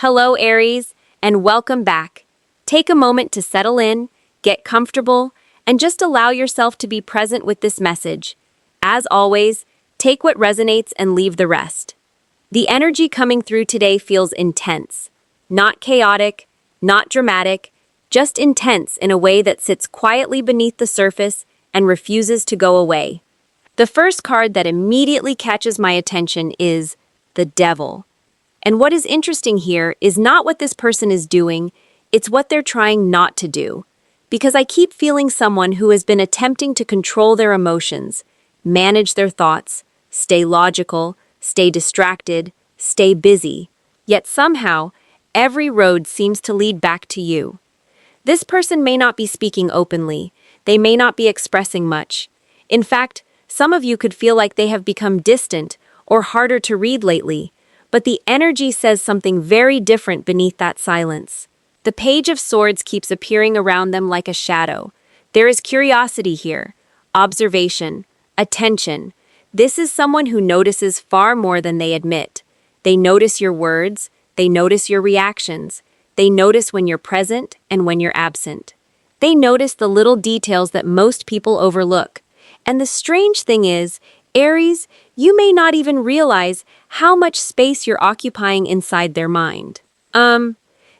Hello, Aries, and welcome back. Take a moment to settle in, get comfortable, and just allow yourself to be present with this message. As always, take what resonates and leave the rest. The energy coming through today feels intense. Not chaotic, not dramatic, just intense in a way that sits quietly beneath the surface and refuses to go away. The first card that immediately catches my attention is the Devil. And what is interesting here is not what this person is doing, it's what they're trying not to do. Because I keep feeling someone who has been attempting to control their emotions, manage their thoughts, stay logical, stay distracted, stay busy. Yet somehow, every road seems to lead back to you. This person may not be speaking openly, they may not be expressing much. In fact, some of you could feel like they have become distant or harder to read lately. But the energy says something very different beneath that silence. The Page of Swords keeps appearing around them like a shadow. There is curiosity here, observation, attention. This is someone who notices far more than they admit. They notice your words, they notice your reactions, they notice when you're present and when you're absent. They notice the little details that most people overlook. And the strange thing is, Aries, you may not even realize how much space you're occupying inside their mind.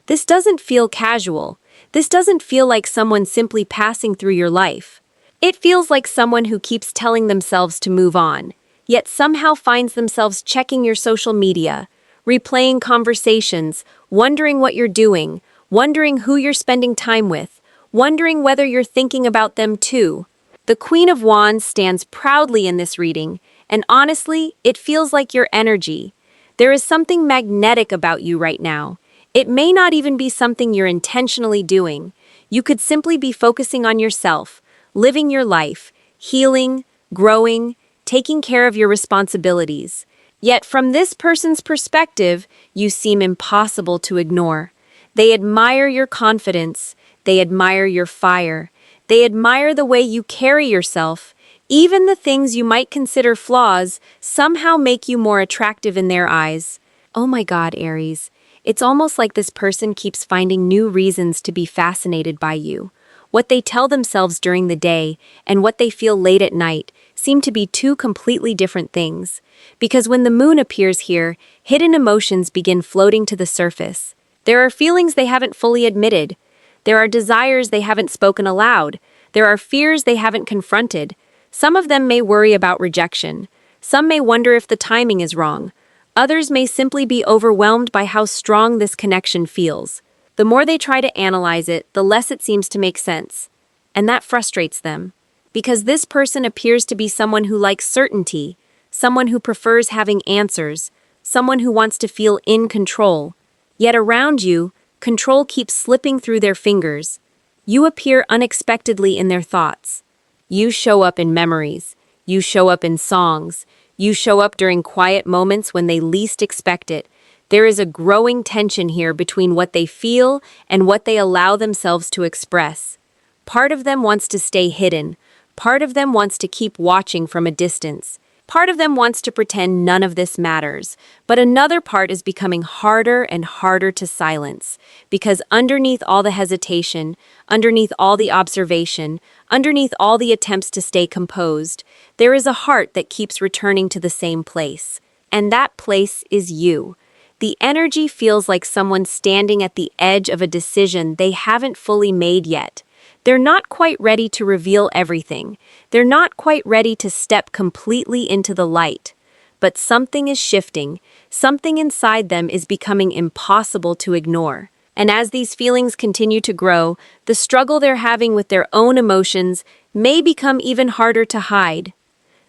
This doesn't feel casual. This doesn't feel like someone simply passing through your life. It feels like someone who keeps telling themselves to move on, yet somehow finds themselves checking your social media, replaying conversations, wondering what you're doing, wondering who you're spending time with, wondering whether you're thinking about them too. The Queen of Wands stands proudly in this reading, and honestly, it feels like your energy. There is something magnetic about you right now. It may not even be something you're intentionally doing. You could simply be focusing on yourself, living your life, healing, growing, taking care of your responsibilities. Yet from this person's perspective, you seem impossible to ignore. They admire your confidence. They admire your fire. They admire the way you carry yourself. Even the things you might consider flaws somehow make you more attractive in their eyes. Oh my God, Aries. It's almost like this person keeps finding new reasons to be fascinated by you. What they tell themselves during the day and what they feel late at night seem to be two completely different things. Because when the moon appears here, hidden emotions begin floating to the surface. There are feelings they haven't fully admitted. There are desires they haven't spoken aloud. There are fears they haven't confronted. Some of them may worry about rejection. Some may wonder if the timing is wrong. Others may simply be overwhelmed by how strong this connection feels. The more they try to analyze it, the less it seems to make sense. And that frustrates them. Because this person appears to be someone who likes certainty, someone who prefers having answers, someone who wants to feel in control. Yet around you, control keeps slipping through their fingers. You appear unexpectedly in their thoughts. You show up in memories. You show up in songs. You show up during quiet moments when they least expect it. There is a growing tension here between what they feel and what they allow themselves to express. Part of them wants to stay hidden. Part of them wants to keep watching from a distance. Part of them wants to pretend none of this matters, but another part is becoming harder and harder to silence, because underneath all the hesitation, underneath all the observation, underneath all the attempts to stay composed, there is a heart that keeps returning to the same place. And that place is you. The energy feels like someone standing at the edge of a decision they haven't fully made yet. They're not quite ready to reveal everything. They're not quite ready to step completely into the light. But something is shifting. Something inside them is becoming impossible to ignore. And as these feelings continue to grow, the struggle they're having with their own emotions may become even harder to hide.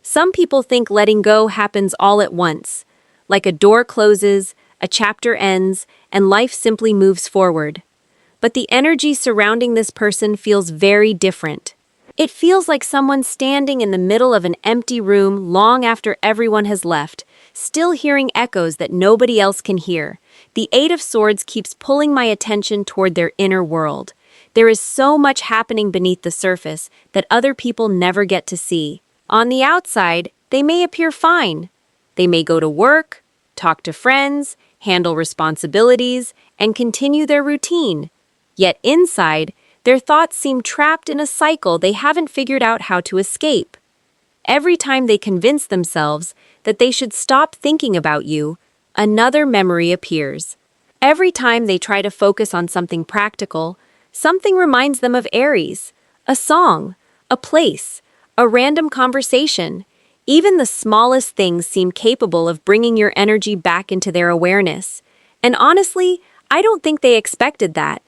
Some people think letting go happens all at once. Like a door closes, a chapter ends, and life simply moves forward. But the energy surrounding this person feels very different. It feels like someone standing in the middle of an empty room long after everyone has left, still hearing echoes that nobody else can hear. The Eight of Swords keeps pulling my attention toward their inner world. There is so much happening beneath the surface that other people never get to see. On the outside, they may appear fine. They may go to work, talk to friends, handle responsibilities, and continue their routine. Yet inside, their thoughts seem trapped in a cycle they haven't figured out how to escape. Every time they convince themselves that they should stop thinking about you, another memory appears. Every time they try to focus on something practical, something reminds them of Aries, a song, a place, a random conversation. Even the smallest things seem capable of bringing your energy back into their awareness. And honestly, I don't think they expected that.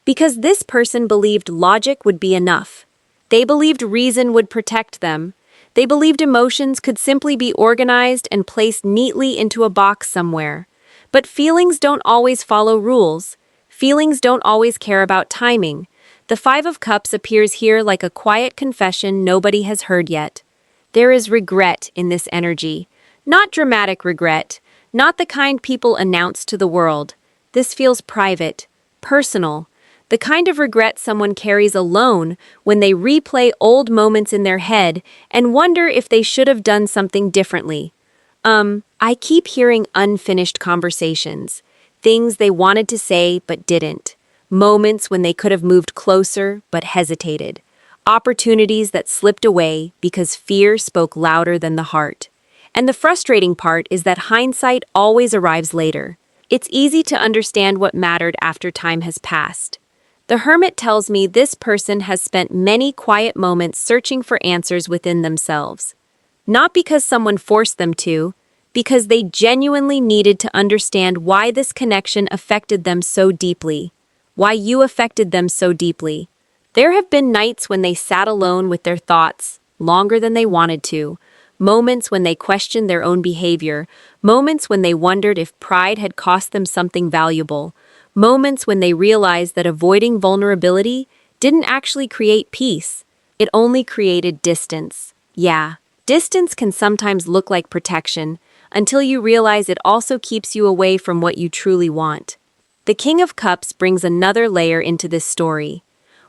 Because this person believed logic would be enough. They believed reason would protect them. They believed emotions could simply be organized and placed neatly into a box somewhere. But feelings don't always follow rules. Feelings don't always care about timing. The Five of Cups appears here like a quiet confession nobody has heard yet. There is regret in this energy. Not dramatic regret, not the kind people announce to the world. This feels private, personal. The kind of regret someone carries alone when they replay old moments in their head and wonder if they should have done something differently. I keep hearing unfinished conversations, things they wanted to say but didn't, moments when they could have moved closer but hesitated, opportunities that slipped away because fear spoke louder than the heart. And the frustrating part is that hindsight always arrives later. It's easy to understand what mattered after time has passed. The Hermit tells me this person has spent many quiet moments searching for answers within themselves. Not because someone forced them to, because they genuinely needed to understand why this connection affected them so deeply, why you affected them so deeply. There have been nights when they sat alone with their thoughts, longer than they wanted to, moments when they questioned their own behavior, moments when they wondered if pride had cost them something valuable, moments when they realized that avoiding vulnerability didn't actually create peace. It only created distance. Yeah, distance can sometimes look like protection until you realize it also keeps you away from what you truly want. The King of Cups brings another layer into this story.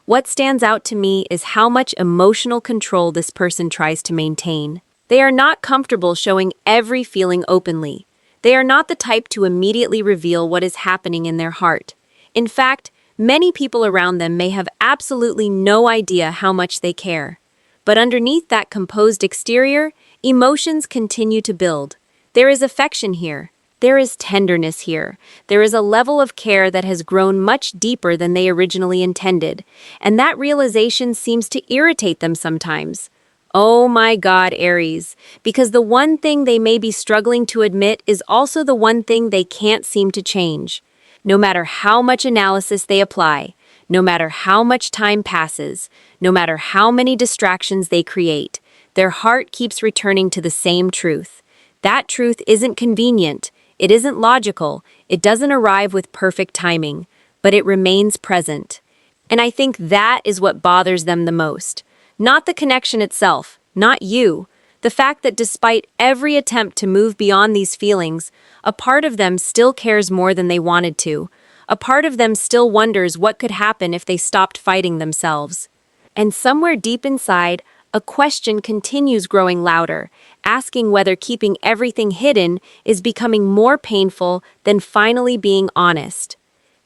What stands out to me is how much emotional control this person tries to maintain. They are not comfortable showing every feeling openly. They are not the type to immediately reveal what is happening in their heart. In fact, many people around them may have absolutely no idea how much they care. But underneath that composed exterior, emotions continue to build. There is affection here. There is tenderness here. There is a level of care that has grown much deeper than they originally intended. And that realization seems to irritate them sometimes. Oh my God, Aries, because the one thing they may be struggling to admit is also the one thing they can't seem to change. No matter how much analysis they apply, no matter how much time passes, no matter how many distractions they create, their heart keeps returning to the same truth. That truth isn't convenient, it isn't logical, it doesn't arrive with perfect timing, but it remains present. And I think that is what bothers them the most. Not the connection itself, not you. The fact that despite every attempt to move beyond these feelings, a part of them still cares more than they wanted to. A part of them still wonders what could happen if they stopped fighting themselves. And somewhere deep inside, a question continues growing louder, asking whether keeping everything hidden is becoming more painful than finally being honest.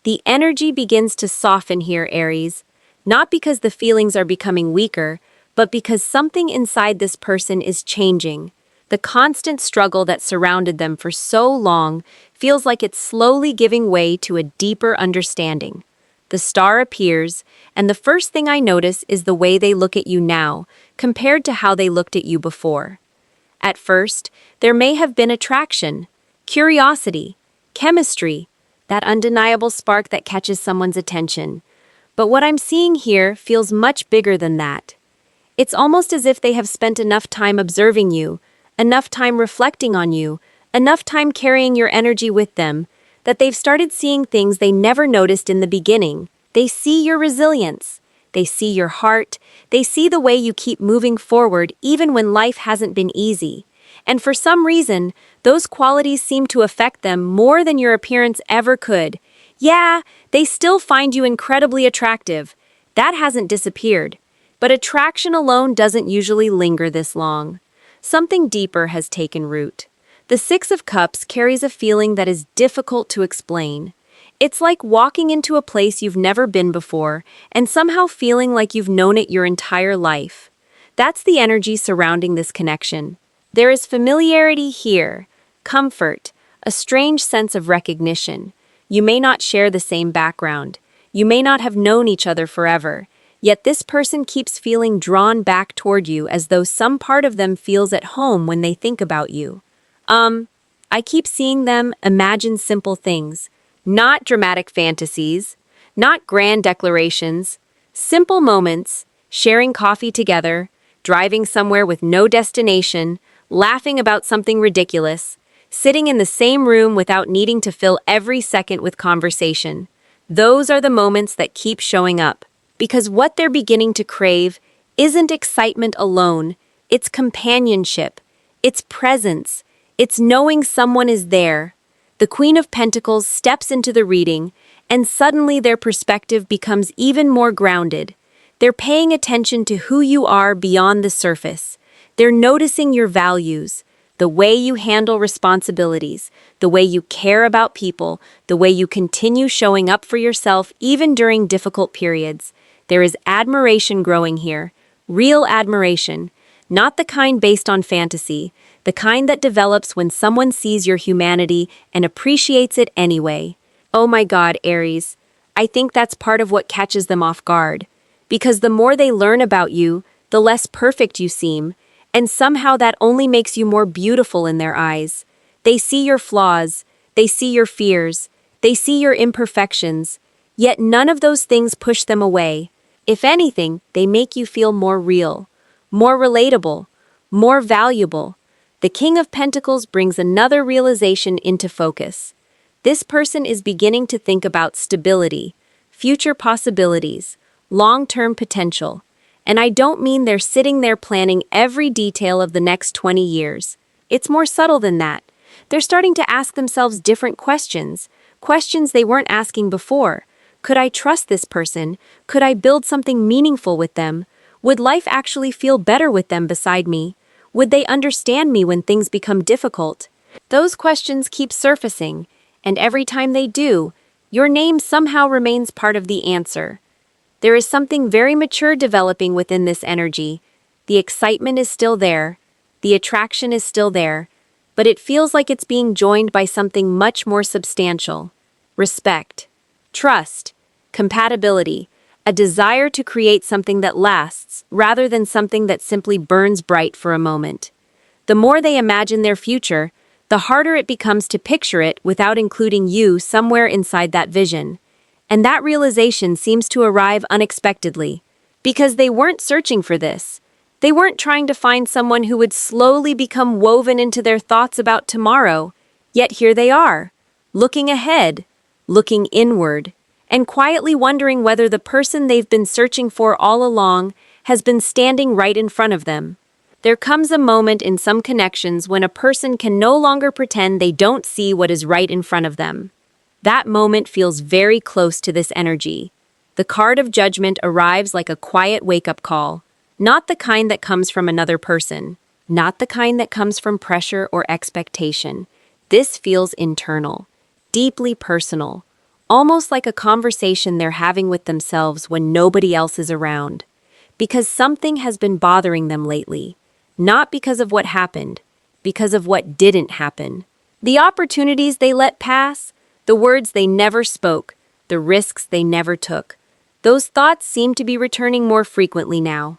The energy begins to soften here, Aries. Not because the feelings are becoming weaker, but because something inside this person is changing. The constant struggle that surrounded them for so long feels like it's slowly giving way to a deeper understanding. The star appears, and the first thing I notice is the way they look at you now, compared to how they looked at you before. At first, there may have been attraction, curiosity, chemistry, that undeniable spark that catches someone's attention. But what I'm seeing here feels much bigger than that. It's almost as if they have spent enough time observing you, enough time reflecting on you, enough time carrying your energy with them, that they've started seeing things they never noticed in the beginning. They see your resilience. They see your heart. They see the way you keep moving forward even when life hasn't been easy. And for some reason, those qualities seem to affect them more than your appearance ever could. Yeah, they still find you incredibly attractive. That hasn't disappeared. But attraction alone doesn't usually linger this long. Something deeper has taken root. The The Six of Cups carries a feeling that is difficult to explain. It's like walking into a place you've never been before and somehow feeling like you've known it your entire life. That's the energy surrounding this connection. There is familiarity here, comfort, a strange sense of recognition. You may not share the same background. You may not have known each other forever. Yet this person keeps feeling drawn back toward you as though some part of them feels at home when they think about you. I keep seeing them imagine simple things, not dramatic fantasies, not grand declarations, simple moments, sharing coffee together, driving somewhere with no destination, laughing about something ridiculous, sitting in the same room without needing to fill every second with conversation. Those are the moments that keep showing up, because what they're beginning to crave isn't excitement alone, it's companionship, it's presence, it's knowing someone is there. The Queen of Pentacles steps into the reading, and suddenly their perspective becomes even more grounded. They're paying attention to who you are beyond the surface. They're noticing your values, the way you handle responsibilities, the way you care about people, the way you continue showing up for yourself even during difficult periods. There is admiration growing here, real admiration, not the kind based on fantasy, the kind that develops when someone sees your humanity and appreciates it anyway. Oh my God, Aries, I think that's part of what catches them off guard. Because the more they learn about you, the less perfect you seem, and somehow that only makes you more beautiful in their eyes. They see your flaws, they see your fears, they see your imperfections, yet none of those things push them away. If anything, they make you feel more real, more relatable, more valuable. The King of Pentacles brings another realization into focus. This person is beginning to think about stability, future possibilities, long-term potential. And I don't mean they're sitting there planning every detail of the next 20 years. It's more subtle than that. They're starting to ask themselves different questions, questions they weren't asking before. Could I trust this person? Could I build something meaningful with them? Would life actually feel better with them beside me? Would they understand me when things become difficult? Those questions keep surfacing, and every time they do, your name somehow remains part of the answer. There is something very mature developing within this energy. The excitement is still there, the attraction is still there, but it feels like it's being joined by something much more substantial. Respect, trust, compatibility, a desire to create something that lasts, rather than something that simply burns bright for a moment. The more they imagine their future, the harder it becomes to picture it without including you somewhere inside that vision. And that realization seems to arrive unexpectedly, because they weren't searching for this. They weren't trying to find someone who would slowly become woven into their thoughts about tomorrow. Yet here they are, looking ahead, looking inward, and quietly wondering whether the person they've been searching for all along has been standing right in front of them. There comes a moment in some connections when a person can no longer pretend they don't see what is right in front of them. That moment feels very close to this energy. The card of judgment arrives like a quiet wake-up call, not the kind that comes from another person, not the kind that comes from pressure or expectation. This feels internal, deeply personal, almost like a conversation they're having with themselves when nobody else is around. Because something has been bothering them lately, not because of what happened, because of what didn't happen. The opportunities they let pass, the words they never spoke, the risks they never took. Those thoughts seem to be returning more frequently now.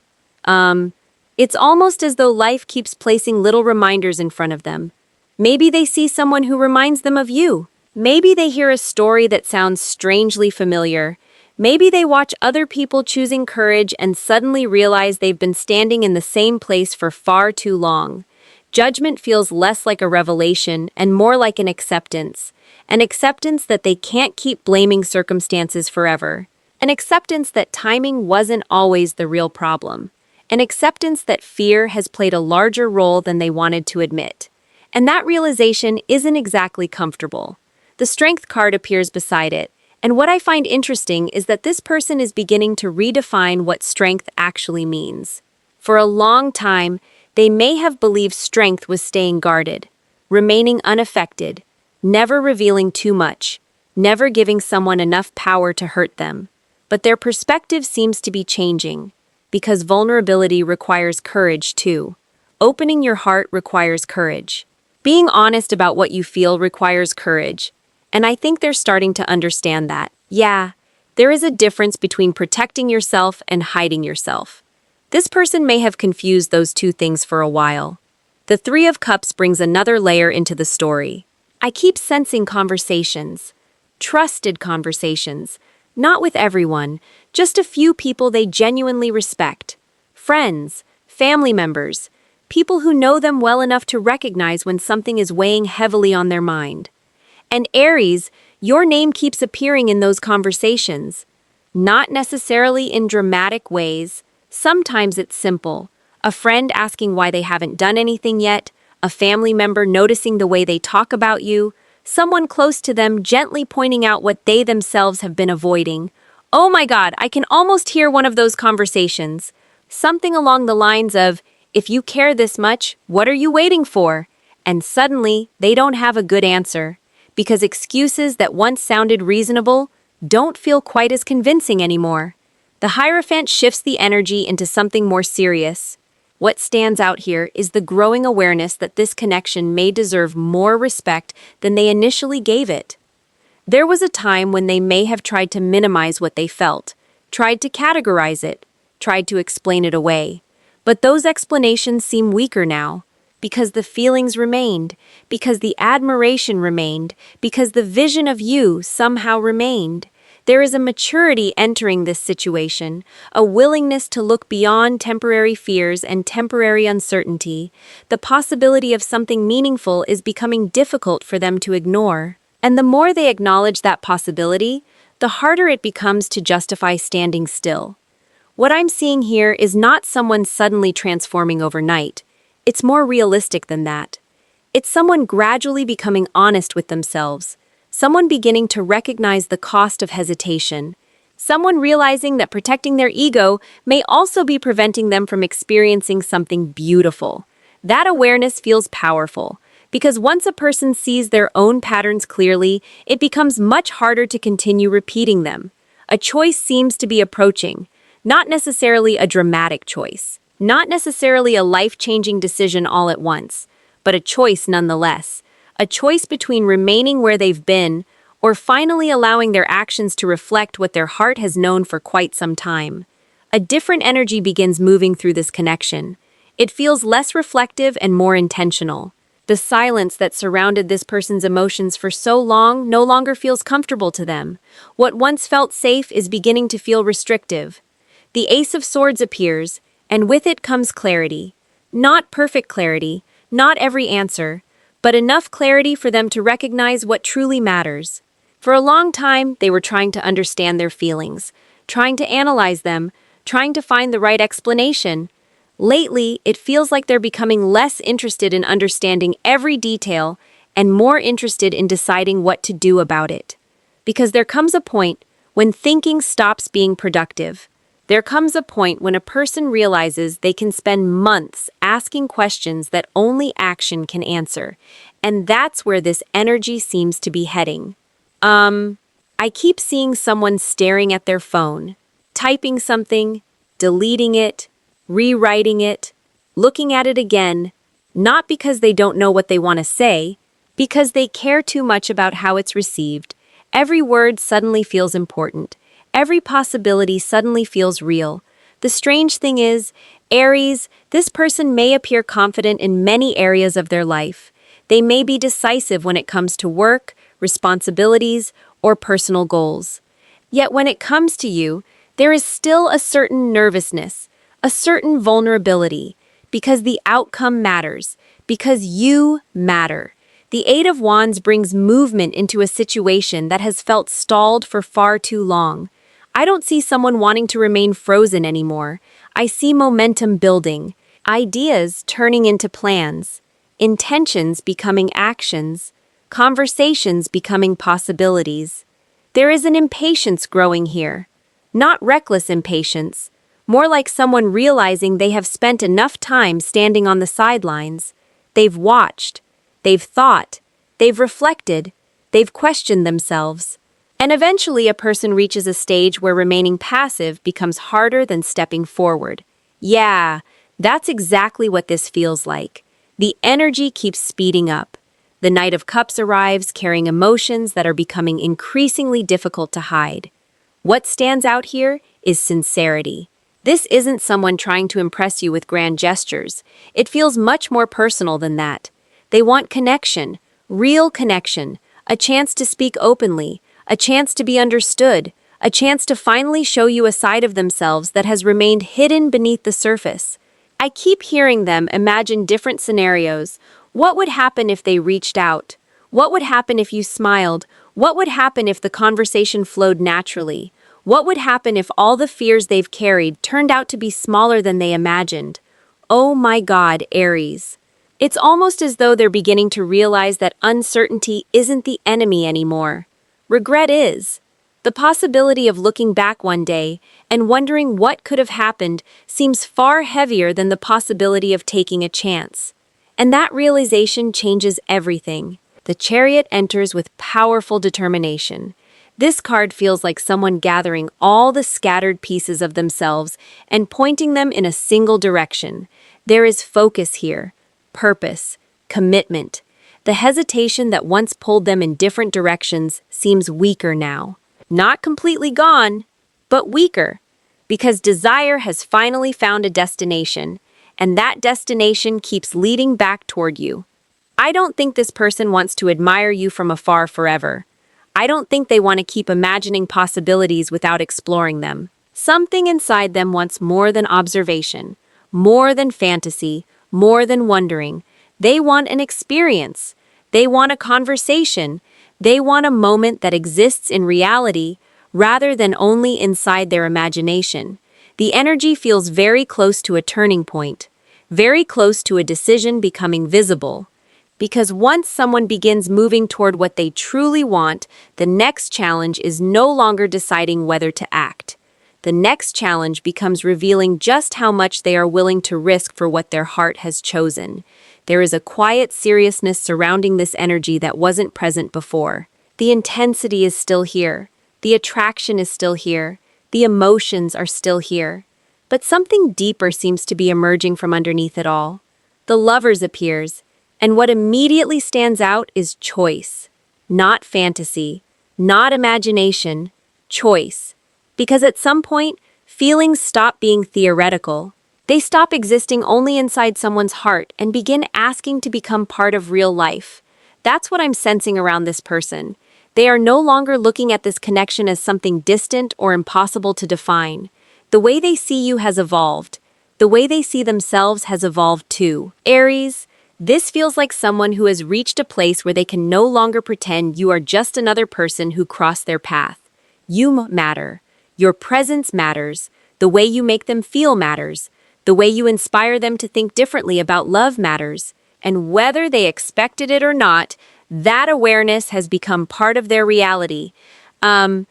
It's almost as though life keeps placing little reminders in front of them. Maybe they see someone who reminds them of you. Maybe they hear a story that sounds strangely familiar. Maybe they watch other people choosing courage and suddenly realize they've been standing in the same place for far too long. Judgment feels less like a revelation and more like an acceptance that they can't keep blaming circumstances forever, an acceptance that timing wasn't always the real problem, an acceptance that fear has played a larger role than they wanted to admit. And that realization isn't exactly comfortable. The Strength card appears beside it, and what I find interesting is that this person is beginning to redefine what strength actually means. For a long time, they may have believed strength was staying guarded, remaining unaffected, never revealing too much, never giving someone enough power to hurt them. But their perspective seems to be changing, because vulnerability requires courage too. Opening your heart requires courage. Being honest about what you feel requires courage. And I think they're starting to understand that. Yeah, there is a difference between protecting yourself and hiding yourself. This person may have confused those two things for a while. The Three of Cups brings another layer into the story. I keep sensing conversations. Trusted conversations. Not with everyone, just a few people they genuinely respect. Friends, family members, people who know them well enough to recognize when something is weighing heavily on their mind. And Aries, your name keeps appearing in those conversations. Not necessarily in dramatic ways. Sometimes it's simple. A friend asking why they haven't done anything yet, a family member noticing the way they talk about you, someone close to them gently pointing out what they themselves have been avoiding. Oh my God, I can almost hear one of those conversations. Something along the lines of, if you care this much, what are you waiting for? And suddenly, they don't have a good answer, because excuses that once sounded reasonable don't feel quite as convincing anymore. The Hierophant shifts the energy into something more serious. What stands out here is the growing awareness that this connection may deserve more respect than they initially gave it. There was a time when they may have tried to minimize what they felt, tried to categorize it, tried to explain it away. But those explanations seem weaker now, because the feelings remained, because the admiration remained, because the vision of you somehow remained. There is a maturity entering this situation, a willingness to look beyond temporary fears and temporary uncertainty. The possibility of something meaningful is becoming difficult for them to ignore. And the more they acknowledge that possibility, the harder it becomes to justify standing still. What I'm seeing here is not someone suddenly transforming overnight. It's more realistic than that. It's someone gradually becoming honest with themselves. Someone beginning to recognize the cost of hesitation. Someone realizing that protecting their ego may also be preventing them from experiencing something beautiful. That awareness feels powerful, because once a person sees their own patterns clearly, it becomes much harder to continue repeating them. A choice seems to be approaching, not necessarily a dramatic choice, not necessarily a life-changing decision all at once, but a choice nonetheless. A choice between remaining where they've been or finally allowing their actions to reflect what their heart has known for quite some time. A different energy begins moving through this connection. It feels less reflective and more intentional. The silence that surrounded this person's emotions for so long no longer feels comfortable to them. What once felt safe is beginning to feel restrictive. The Ace of Swords appears, and with it comes clarity. Not perfect clarity, not every answer, but enough clarity for them to recognize what truly matters. For a long time, they were trying to understand their feelings, trying to analyze them, trying to find the right explanation. Lately, it feels like they're becoming less interested in understanding every detail and more interested in deciding what to do about it. Because there comes a point when thinking stops being productive. There comes a point when a person realizes they can spend months asking questions that only action can answer, and that's where this energy seems to be heading. I keep seeing someone staring at their phone, typing something, deleting it, rewriting it, looking at it again, not because they don't know what they want to say, because they care too much about how it's received. Every word suddenly feels important. Every possibility suddenly feels real. The strange thing is, Aries, this person may appear confident in many areas of their life. They may be decisive when it comes to work, responsibilities, or personal goals. Yet when it comes to you, there is still a certain nervousness, a certain vulnerability, because the outcome matters, because you matter. The Eight of Wands brings movement into a situation that has felt stalled for far too long. I don't see someone wanting to remain frozen anymore. I see momentum building, ideas turning into plans, intentions becoming actions, conversations becoming possibilities. There is an impatience growing here. Not reckless impatience, more like someone realizing they have spent enough time standing on the sidelines. They've watched, They've thought, they've reflected, they've questioned themselves. And eventually a person reaches a stage where remaining passive becomes harder than stepping forward. Yeah, that's exactly what this feels like. The energy keeps speeding up. The Knight of Cups arrives carrying emotions that are becoming increasingly difficult to hide. What stands out here is sincerity. This isn't someone trying to impress you with grand gestures. It feels much more personal than that. They want connection, real connection, a chance to speak openly, a chance to be understood, a chance to finally show you a side of themselves that has remained hidden beneath the surface. I keep hearing them imagine different scenarios. What would happen if they reached out? What would happen if you smiled? What would happen if the conversation flowed naturally? What would happen if all the fears they've carried turned out to be smaller than they imagined? Oh my God, Aries. It's almost as though they're beginning to realize that uncertainty isn't the enemy anymore. Regret is. The possibility of looking back one day and wondering what could have happened seems far heavier than the possibility of taking a chance. And that realization changes everything. The Chariot enters with powerful determination. This card feels like someone gathering all the scattered pieces of themselves and pointing them in a single direction. There is focus here, purpose, commitment. The hesitation that once pulled them in different directions seems weaker now. Not completely gone, but weaker, because desire has finally found a destination, and that destination keeps leading back toward you. I don't think this person wants to admire you from afar forever. I don't think they want to keep imagining possibilities without exploring them. Something inside them wants more than observation, more than fantasy, more than wondering. They want an experience. They want a conversation. They want a moment that exists in reality rather than only inside their imagination. The energy feels very close to a turning point, very close to a decision becoming visible. Because once someone begins moving toward what they truly want, the next challenge is no longer deciding whether to act. The next challenge becomes revealing just how much they are willing to risk for what their heart has chosen. There is a quiet seriousness surrounding this energy that wasn't present before. The intensity is still here. The attraction is still here. The emotions are still here. But something deeper seems to be emerging from underneath it all. The Lovers appears. And what immediately stands out is choice. Not fantasy, not imagination, choice. Because at some point, feelings stop being theoretical. They stop existing only inside someone's heart and begin asking to become part of real life. That's what I'm sensing around this person. They are no longer looking at this connection as something distant or impossible to define. The way they see you has evolved. The way they see themselves has evolved too. Aries, this feels like someone who has reached a place where they can no longer pretend you are just another person who crossed their path. You matter. Your presence matters. The way you make them feel matters. The way you inspire them to think differently about love matters. And whether they expected it or not, that awareness has become part of their reality. I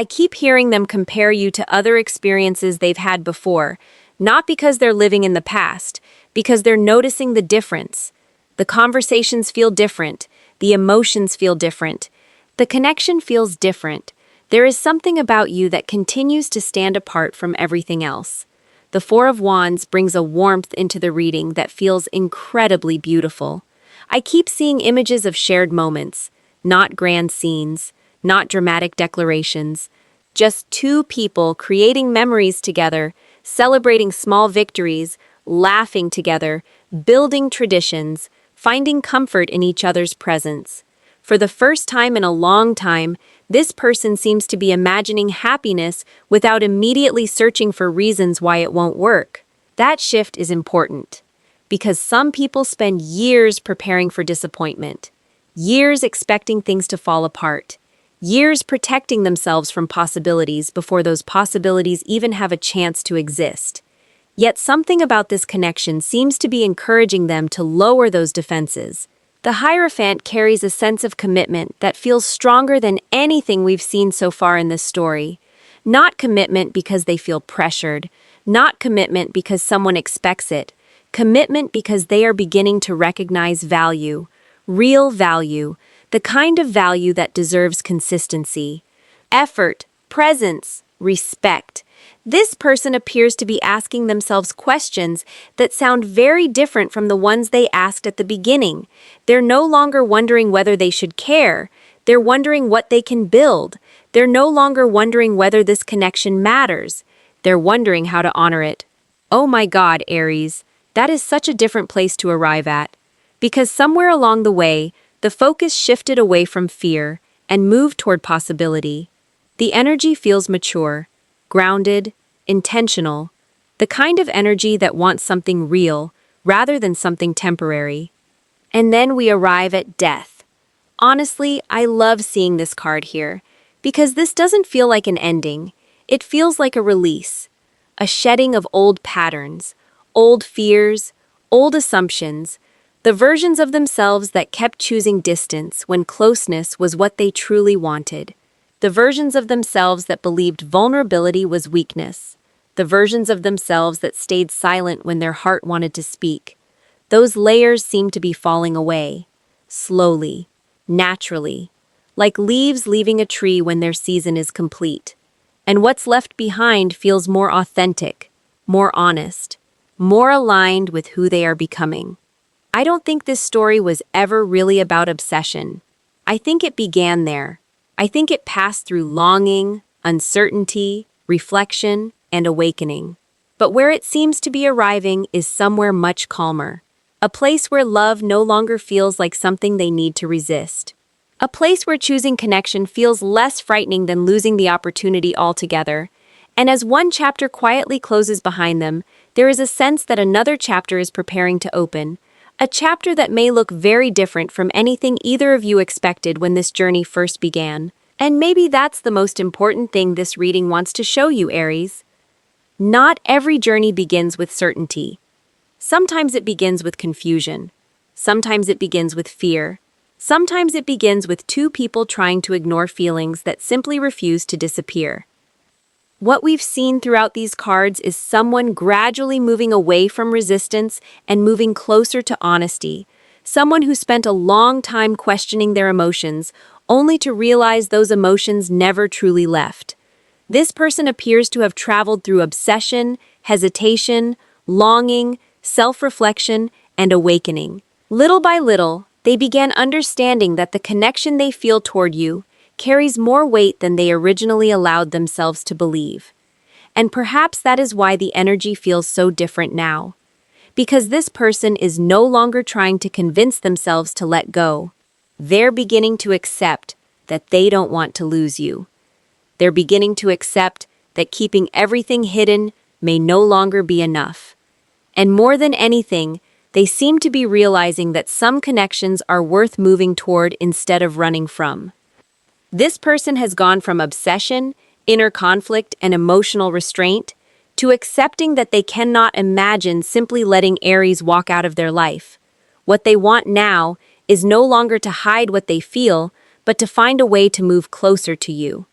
keep hearing them compare you to other experiences they've had before, not because they're living in the past, because they're noticing the difference. The conversations feel different. The emotions feel different. The connection feels different. There is something about you that continues to stand apart from everything else. The Four of Wands brings a warmth into the reading that feels incredibly beautiful. I keep seeing images of shared moments, not grand scenes, not dramatic declarations, just two people creating memories together, celebrating small victories, laughing together, building traditions, finding comfort in each other's presence. For the first time in a long time, this person seems to be imagining happiness without immediately searching for reasons why it won't work. That shift is important, because some people spend years preparing for disappointment, years expecting things to fall apart, years protecting themselves from possibilities before those possibilities even have a chance to exist. Yet something about this connection seems to be encouraging them to lower those defenses. The Hierophant carries a sense of commitment that feels stronger than anything we've seen so far in this story. Not commitment because they feel pressured, not commitment because someone expects it, commitment because they are beginning to recognize value. Real value, the kind of value that deserves consistency. Effort, presence, respect. This person appears to be asking themselves questions that sound very different from the ones they asked at the beginning. They're no longer wondering whether they should care. They're wondering what they can build. They're no longer wondering whether this connection matters. They're wondering how to honor it. Oh my God, Aries, that is such a different place to arrive at. Because somewhere along the way, the focus shifted away from fear and moved toward possibility. The energy feels mature, grounded, intentional, the kind of energy that wants something real rather than something temporary. And then we arrive at death. Honestly, I love seeing this card here, because this doesn't feel like an ending. It feels like a release, a shedding of old patterns, old fears, old assumptions, the versions of themselves that kept choosing distance when closeness was what they truly wanted. The versions of themselves that believed vulnerability was weakness. The versions of themselves that stayed silent when their heart wanted to speak. Those layers seem to be falling away, slowly, naturally, like leaves leaving a tree when their season is complete. And what's left behind feels more authentic, more honest, more aligned with who they are becoming. I don't think this story was ever really about obsession. I think it began there. I think it passed through longing, uncertainty, reflection, and awakening. But where it seems to be arriving is somewhere much calmer. A place where love no longer feels like something they need to resist. A place where choosing connection feels less frightening than losing the opportunity altogether. And as one chapter quietly closes behind them, there is a sense that another chapter is preparing to open. A chapter that may look very different from anything either of you expected when this journey first began. And maybe that's the most important thing this reading wants to show you, Aries. Not every journey begins with certainty. Sometimes it begins with confusion. Sometimes it begins with fear. Sometimes it begins with two people trying to ignore feelings that simply refuse to disappear. What we've seen throughout these cards is someone gradually moving away from resistance and moving closer to honesty. Someone who spent a long time questioning their emotions, only to realize those emotions never truly left. This person appears to have traveled through obsession, hesitation, longing, self-reflection, and awakening. Little by little, they began understanding that the connection they feel toward you carries more weight than they originally allowed themselves to believe. And perhaps that is why the energy feels so different now. Because this person is no longer trying to convince themselves to let go. They're beginning to accept that they don't want to lose you. They're beginning to accept that keeping everything hidden may no longer be enough. And more than anything, they seem to be realizing that some connections are worth moving toward instead of running from. This person has gone from obsession, inner conflict, and emotional restraint to accepting that they cannot imagine simply letting Aries walk out of their life. What they want now is no longer to hide what they feel, but to find a way to move closer to you.